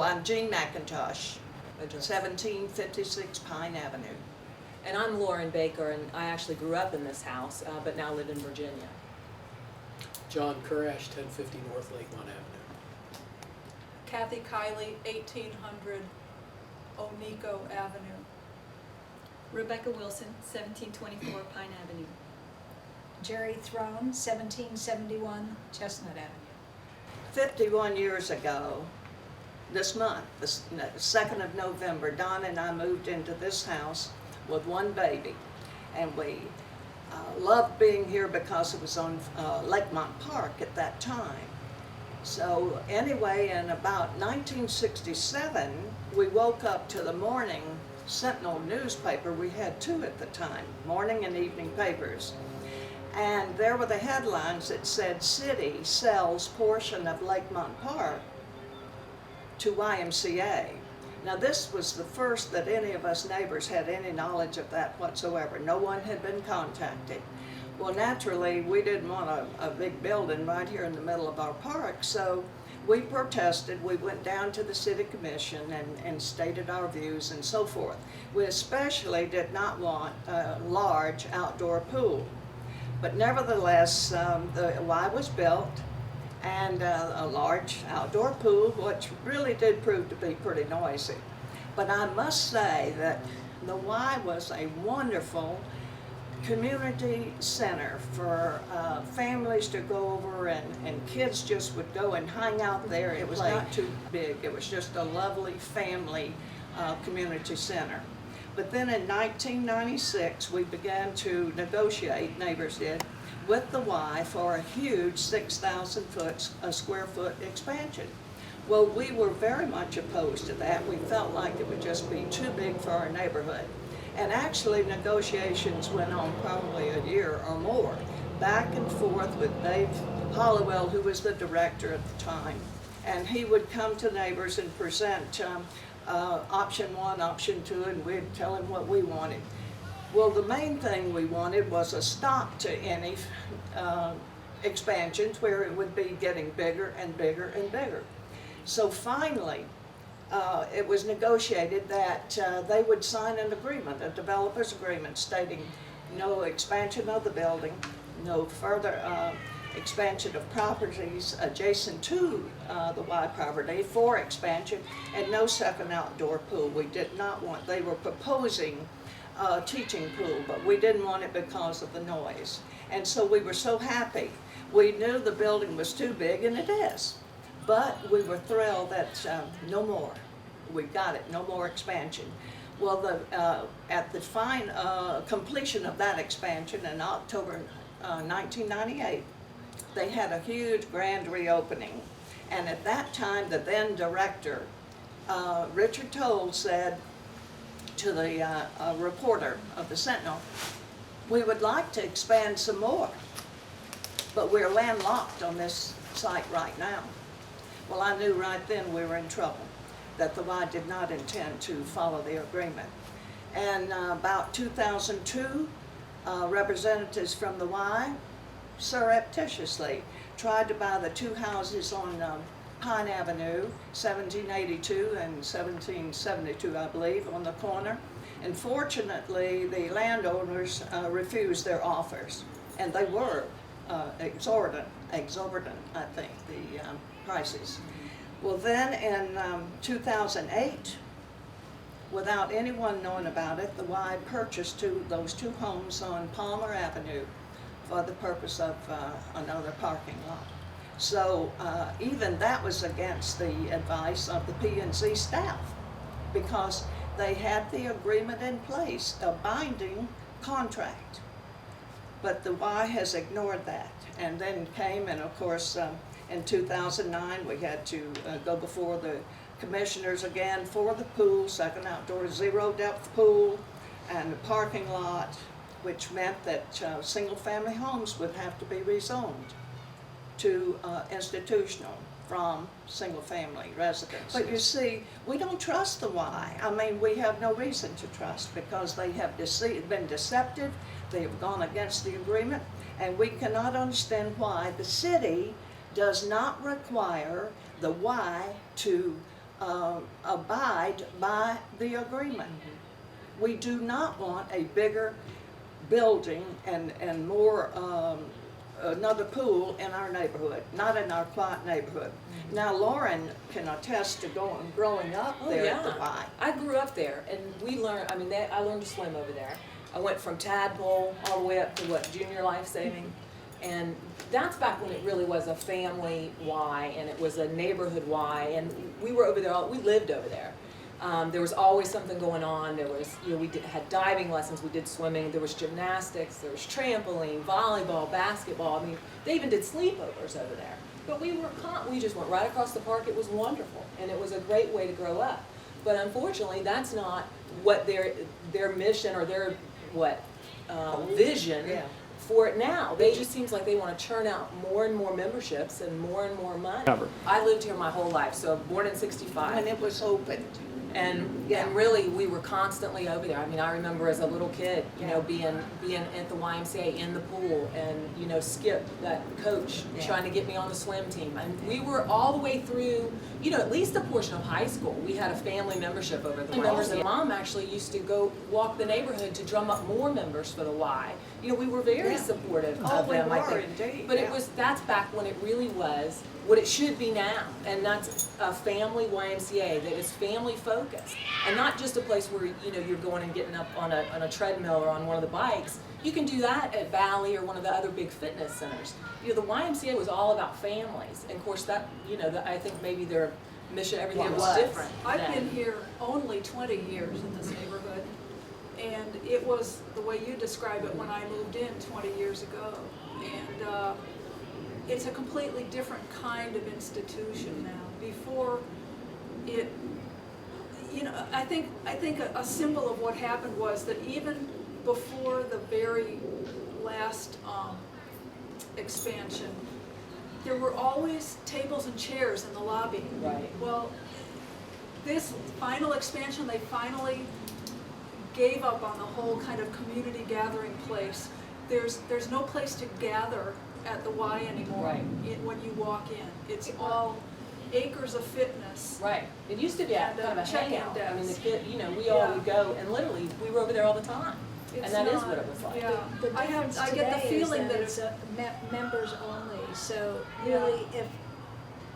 I'm Jean McIntosh, Address. 1756 Pine Avenue. And I'm Lauren Baker, and I actually grew up in this house, but now live in Virginia. John Kurash, 1050 North Lakemont Avenue. Kathy Kiley, 1800 Onico Avenue. Rebecca Wilson, 1724 Pine Avenue. Jerry Throne, 1771 Chestnut Avenue. 51 years ago, this month, the 2nd of November, Don and I moved into this house with one baby. And we loved being here because it was on Lakemont Park at that time. So anyway, in about 1967, we woke up to the morning Sentinel newspaper. We had two at the time, morning and evening papers. And there were the headlines that said, "City sells portion of Lakemont Park to YMCA." Now this was the first that any of us neighbors had any knowledge of that whatsoever. No one had been contacted. Well, naturally, we didn't want a big building right here in the middle of our park, so we protested. We went down to the city commission and stated our views and so forth. We especially did not want a large outdoor pool. But nevertheless, the Y was built, and a large outdoor pool, which really did prove to be pretty noisy. But I must say that the Y was a wonderful community center for families to go over, and kids just would go and hang out there. It was not too big. It was just a lovely family community center. But then in 1996, we began to negotiate, neighbors did, with the Y for a huge 6,000 square foot expansion. Well, we were very much opposed to that. We felt like it would just be too big for our neighborhood. And actually negotiations went on probably a year or more, back and forth with Dave Hollowell, who was the director at the time. And he would come to neighbors and present option one, option two, and we'd tell him what we wanted. Well, the main thing we wanted was a stop to any expansions where it would be getting bigger and bigger and bigger. So finally, it was negotiated that they would sign an agreement, a developer's agreement, stating no expansion of the building, no further expansion of properties adjacent to the Y property for expansion, and no second outdoor pool. We did not want, they were proposing a teaching pool, but we didn't want it because of the noise. And so we were so happy. We knew the building was too big, and it is, but we were thrilled that no more. We got it, no more expansion. Well, at the fine completion of that expansion in October 1998, they had a huge grand reopening. And at that time, the then director, Richard Toll, said to the reporter of the Sentinel, "We would like to expand some more, but we're landlocked on this site right now." Well, I knew right then we were in trouble, that the Y did not intend to follow the agreement. And about 2002, representatives from the Y surreptitiously tried to buy the two houses on Pine Avenue, 1782 and 1772, I believe, on the corner. And fortunately, the landowners refused their offers, and they were exorbitant, I think, the prices. Well, then in 2008, without anyone knowing about it, the Y purchased those two homes on Palmer Avenue for the purpose of another parking lot. So even that was against the advice of the P&Z staff, because they had the agreement in place, a binding contract. But the Y has ignored that, and then came, and of course, in 2009, we had to go before the commissioners again for the pool, second outdoor zero depth pool, and the parking lot, which meant that single-family homes would have to be rezoned to institutional from single-family residences. But you see, we don't trust the Y. I mean, we have no reason to trust, because they have been deceptive, they have gone against the agreement, and we cannot understand why the city does not require the Y to abide by the agreement. We do not want a bigger building and more, another pool in our neighborhood, not in our quiet neighborhood. Now Lauren can attest to growing up Oh, there at the yeah. Y. I grew up there, and we learned, I mean, I learned to swim over there. I went from tadpole all the way up to junior life saving. And that's back when it really was a family Y, and it was a neighborhood Y, and we were over there, we lived over there. There was always something going on. There was, had diving lessons, we did swimming, there was gymnastics, there was trampoline, volleyball, basketball. I mean, they even did sleepovers over there. But we just went right across the park. It was wonderful, and it was a great way to grow up. But unfortunately, that's not what their mission or their vision Yeah. for it now. They just seems like they want to churn out more and more memberships and more money. I lived here my whole life, so born in '65. When it was opened. And Yeah. and really, we were constantly over there. I mean, I remember as a little kid, being at the YMCA in the pool, and Skip, that coach, Yeah. trying to get me on the swim team. And we were all the way through, at least a portion of high school. We had a family membership over the YMCA. And Mom actually used to go walk the neighborhood to drum up more members for the Y. We were very Yeah. supportive Oh, of we them, I were think. indeed, But yeah. that's back when it really was what it should be now, and that's a family YMCA that is family focused, and not just a place where you're going and getting up on a treadmill or on one of the bikes. You can do that at Valley or one of the other big fitness centers. The YMCA was all about families, and of course that I think maybe their mission, everything It was was. different. I've then. been here only 20 years in this neighborhood, and it was the way you describe it when I moved in 20 years ago. And it's a completely different kind of institution now. Before it, I think a symbol of what happened was that even before the very last expansion, there were always tables and chairs in the lobby. Right. Well, this final expansion, they finally gave up on the whole kind of community gathering place. There's no place to gather at the Y anymore. Right. When you walk in. It's all acres of fitness. Right. It used to be And, kind of a check-in hangout. I mean, the desk. kid, we all Yeah. would go, and literally, we were over there all the time. It's And that is not- what it was like. Yeah. The I difference get the today is feeling that that it's members only, so Yeah. really, if,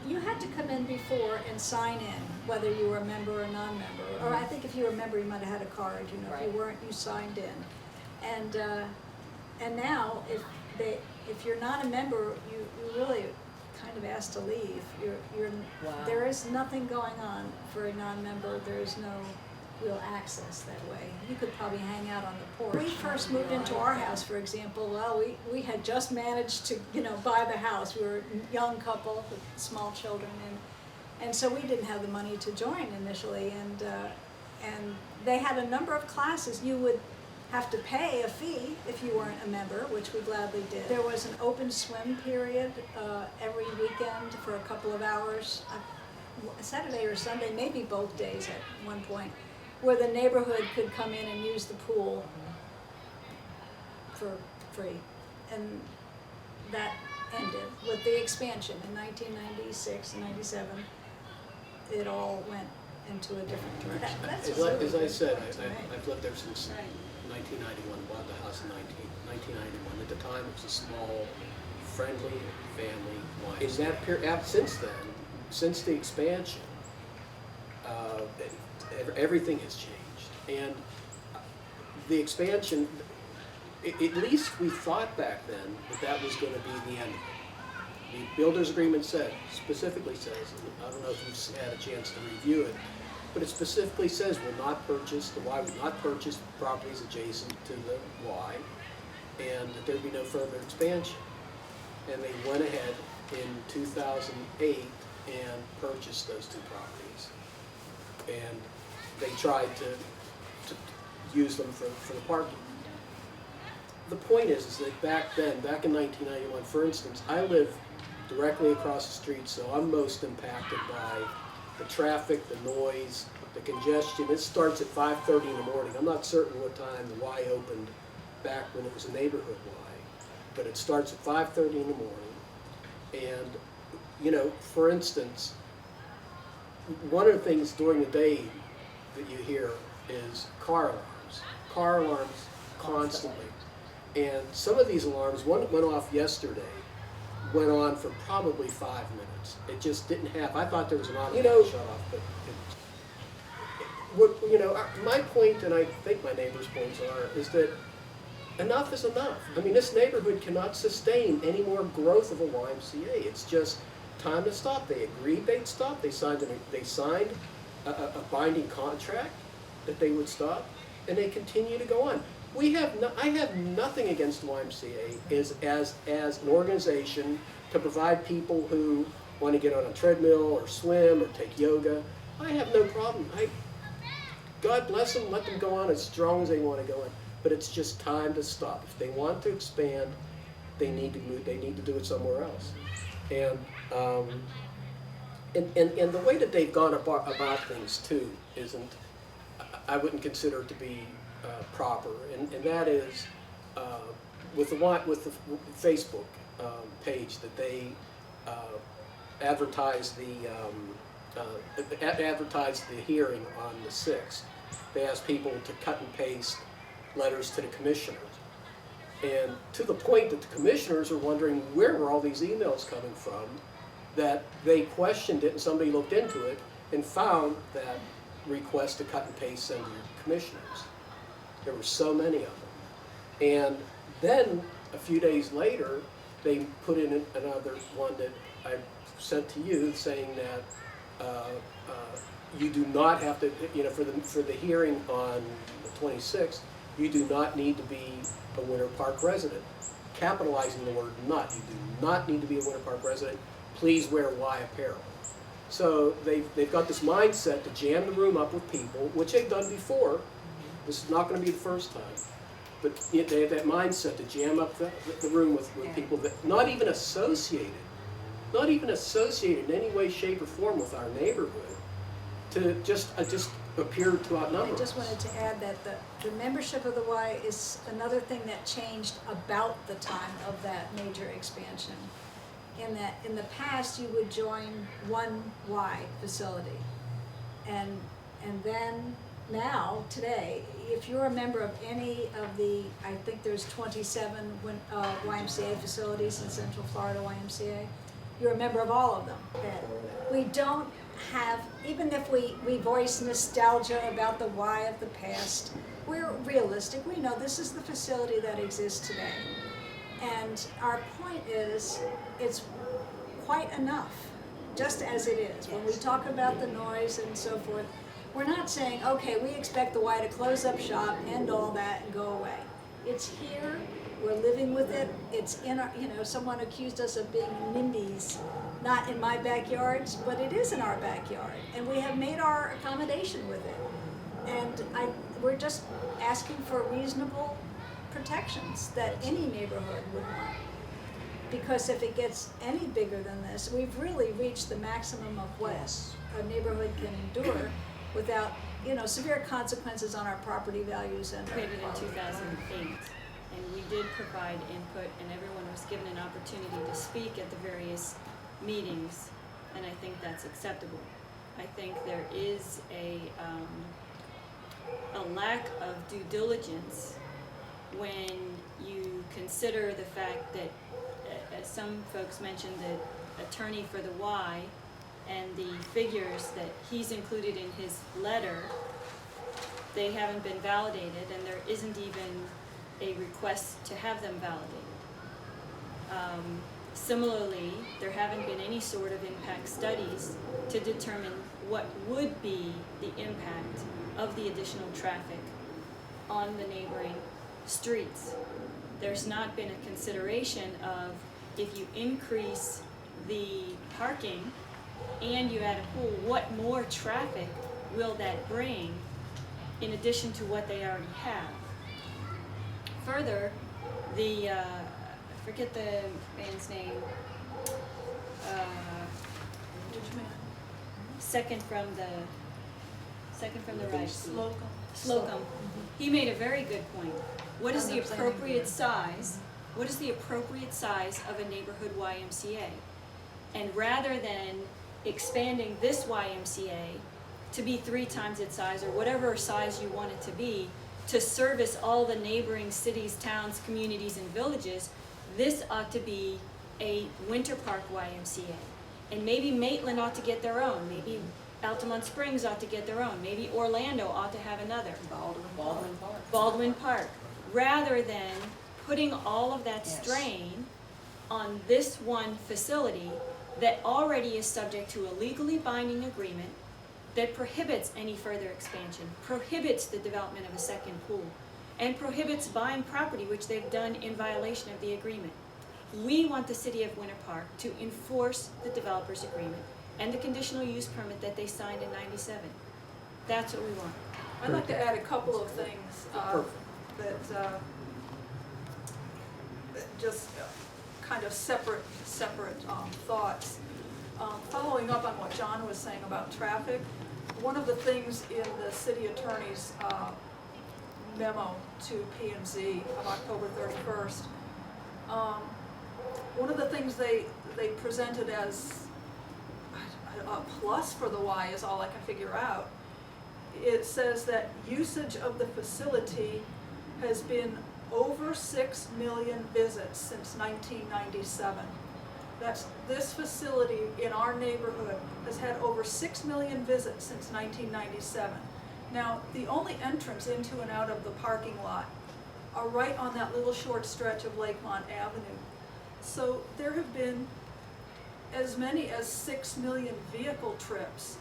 you had to come in before and sign in, whether you were a member or non-member, or I think if you were a member, you might have had a card, if Right. you weren't, you signed in. And now, if you're not a member, you really kind of asked to leave. Wow. There is nothing going on for a non-member, there is no real access that way. You could probably hang out on the porch. When we first moved into our house, for example, well, we had just managed to, buy the house. We were a young couple with small children, and so we didn't have the money to join initially, and they had a number of classes. You would have to pay a fee if you weren't a member, which we gladly did. There was an open swim period every weekend for a couple of hours, Saturday or Sunday, maybe both days at one point, where the neighborhood could come in and use the pool for free. And that ended with the expansion in 1996 and 97. It all went into a different direction. That's As really I said, good. I've lived there since Right. 1991, bought the house in 1991. At the time, it was a small, friendly family life. In that period, since then, since the expansion, everything has changed. And the expansion, at least we thought back then that was going to be the end of it. The builder's agreement specifically says, I don't know if you've had a chance to review it, but it specifically says the Y will not purchase properties adjacent to the Y, and that there be no further expansion. And they went ahead in 2008 and purchased those two properties. And they tried to use them for the parking. The point is that back in 1991, for instance, I live directly across the street, so I'm most impacted by the traffic, the noise, the congestion. It starts at 5:30 in the morning. I'm not certain what time the Y opened back when it was a neighborhood Y, but it starts at 5:30 in the morning. And, for instance, one of the things during the day that you hear is car alarms constantly. And some of these alarms, one went off yesterday, went on for probably 5 minutes. It just didn't have, I thought there was an automatic shut off, but my point, and I think my neighbor's points are, is that enough is enough. I mean, this neighborhood cannot sustain any more growth of a YMCA. It's just time to stop. They agreed they'd stop. They signed a binding contract that they would stop, and they continue to go on. I have nothing against the YMCA as an organization to provide people who want to get on a treadmill or swim or take yoga. I have no problem. God bless them, let them go on as strong as they want to go on. But it's just time to stop. If they want to expand, they need to move. They need to do it somewhere else. And the way that they've gone about things too isn't. I wouldn't consider it to be proper. And that is with the Facebook page that they advertised the hearing on the 6th. They asked people to cut and paste letters to the commissioners. And to the point that the commissioners are wondering where were all these emails coming from, that they questioned it and somebody looked into it and found that request to cut and paste sent to the commissioners. There were so many of them. And then a few days later, they put in another one that I sent to you saying that you do not have to, for the hearing on the 26th, you do not need to be a Winter Park resident. Capitalizing the word not. You do not need to be a Winter Park resident. Please wear Y apparel. So they've got this mindset to jam the room up with people, which they've done before. This is not going to be the first time. But they have that mindset to jam up the room with people that not even associated in any way, shape, or form with our neighborhood, to just appear to outnumber I just us. wanted to add that the membership of the Y is another thing that changed about the time of that major expansion. In that, in the past, you would join one Y facility. And then, now, today, if you're a member of any of the, I think there's 27 YMCA facilities in Central Florida YMCA, you're a member of all of them. We don't have, even if we voice nostalgia about the Y of the past, we're realistic. We know this is the facility that exists today. And our point is, it's quite enough, just as it is. When we talk about the noise and so forth, we're not saying, okay, we expect the Y to close up shop, end all that, and go away. It's here, we're living with it, it's in our, someone accused us of being NIMBYs, not in my backyards, but it is in our backyard, and we have made our accommodation with it. And we're just asking for reasonable protections that any neighborhood would want. Because if it gets any bigger than this, we've really reached the maximum of what a neighborhood can endure without, severe consequences on our property values and our Created in quality of life. 2008, and we did provide input, and everyone was given an opportunity to speak at the various meetings, and I think that's acceptable. I think there is a lack of due diligence when you consider the fact that, as some folks mentioned, the attorney for the Y and the figures that he's included in his letter, they haven't been validated, and there isn't even a request to have them validated. Similarly, there haven't been any sort of impact studies to determine what would be the impact of the additional traffic on the neighboring streets. There's not been a consideration of, if you increase the parking and you add a pool, what more traffic will that bring in addition to what they already have? Further, I forget the man's name, Which man? second from the right. Slocum. Slocum. He made a very good point. What is the appropriate size? What is the appropriate size of a neighborhood YMCA? And rather than expanding this YMCA to be 3 times its size, or whatever size you want it to be, to service all the neighboring cities, towns, communities, and villages, this ought to be a Winter Park YMCA. And maybe Maitland ought to get their own, maybe Altamont Springs ought to get their own, maybe Orlando ought to have another. Baldwin Park. Baldwin Park, rather than putting all of that Yes. strain on this one facility that already is subject to a legally binding agreement that prohibits any further expansion, prohibits the development of a second pool, and prohibits buying property, which they've done in violation of the agreement. We want the city of Winter Park to enforce the developer's agreement and the conditional use permit that they signed in '97. That's what we want. I'd like to add a couple of things that just kind of separate thoughts. Following up on what John was saying about traffic, one of the things in the city attorney's memo to P&Z of October 31st, one of the things they presented as a plus for the Y is all I can figure out. It says that usage of the facility has been over 6 million visits since 1997. That's, this facility in our neighborhood has had over 6 million visits since 1997. Now, the only entrance into and out of the parking lot are right on that little short stretch of Lakemont Avenue. So there have been as many as 6 million vehicle trips.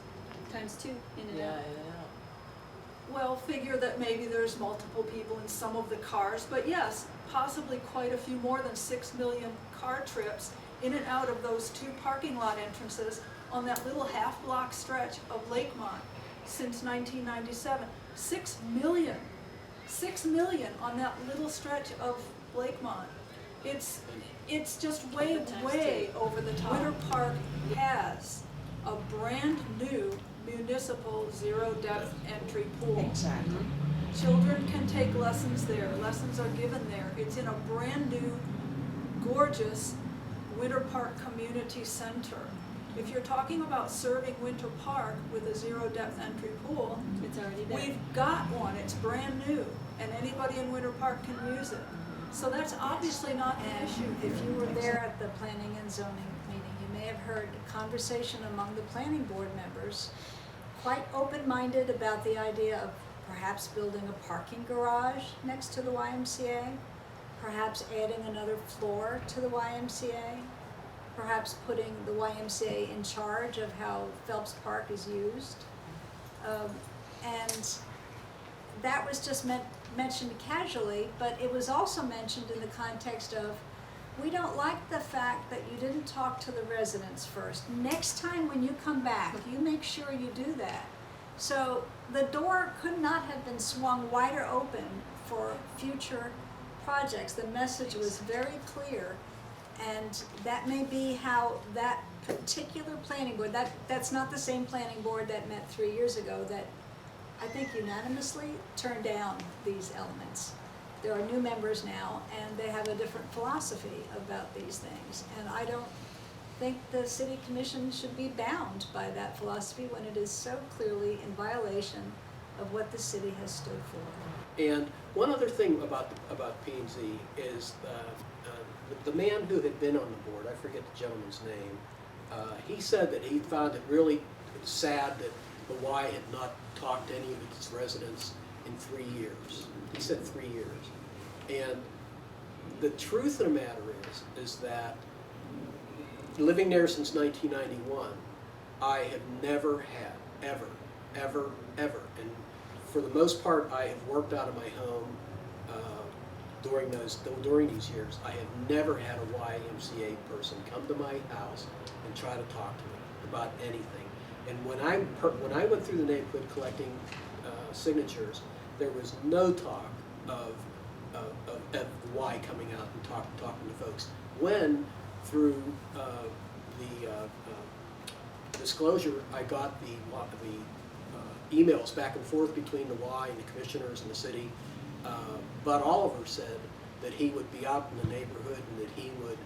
Times 2 in and Yeah, out. yeah. Well, figure that maybe there's multiple people in some of the cars, but yes, possibly quite a few more than 6 million car trips in and out of those 2 parking lot entrances on that little half-block stretch of Lakemont since 1997. 6 million. 6 million on that little stretch of Lakemont. It's just way over the top. Winter Park has a brand new municipal zero-depth entry pool. Exactly. Children can take lessons there, lessons are given there. It's in a brand new, gorgeous Winter Park Community Center. If you're talking about serving Winter Park with a zero-depth entry pool, It's already there. we've got one, it's brand new, and anybody in Winter Park can use it. So that's obviously not an And issue. if you were there at the planning and zoning meeting, you may have heard a conversation among the planning board members, quite open-minded about the idea of perhaps building a parking garage next to the YMCA, perhaps adding another floor to the YMCA, perhaps putting the YMCA in charge of how Phelps Park is used. And that was just mentioned casually, but it was also mentioned in the context of, we don't like the fact that you didn't talk to the residents first. Next time when you come back, you make sure you do that. So the door could not have been swung wider open for future projects. The message was very clear, and that may be how that particular planning board, that's not the same planning board that met 3 years ago, that I think unanimously turned down these elements. There are new members now, and they have a different philosophy about these things. And I don't think the city commission should be bound by that philosophy when it is so clearly in violation of what the city has stood for. And one other thing about P&Z is the man who had been on the board, I forget the gentleman's name, he said that he found it really sad that the Y had not talked to any of its residents in 3 years. He said 3 years. And the truth of the matter is that living there since 1991, I have never had, ever, and for the most part, I have worked out of my home during these years. I have never had a YMCA person come to my house and try to talk to me about anything. And when I went through the neighborhood collecting signatures, there was no talk of Y coming out and talking to folks. When through the disclosure, I got the emails back and forth between the Y and the commissioners in the city. Bud Oliver said that he would be out in the neighborhood and that he would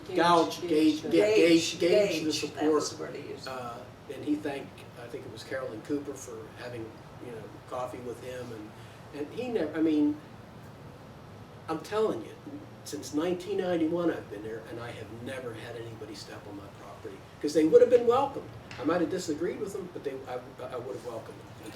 gauge the support. That's the word he used. And he thanked, I think it was Carolyn Cooper for having, coffee with him, and he never, I mean, I'm telling you, since 1991 I've been there, and I have never had anybody step on my property, because they would have been welcome. I might have disagreed with them, but I would have welcomed them.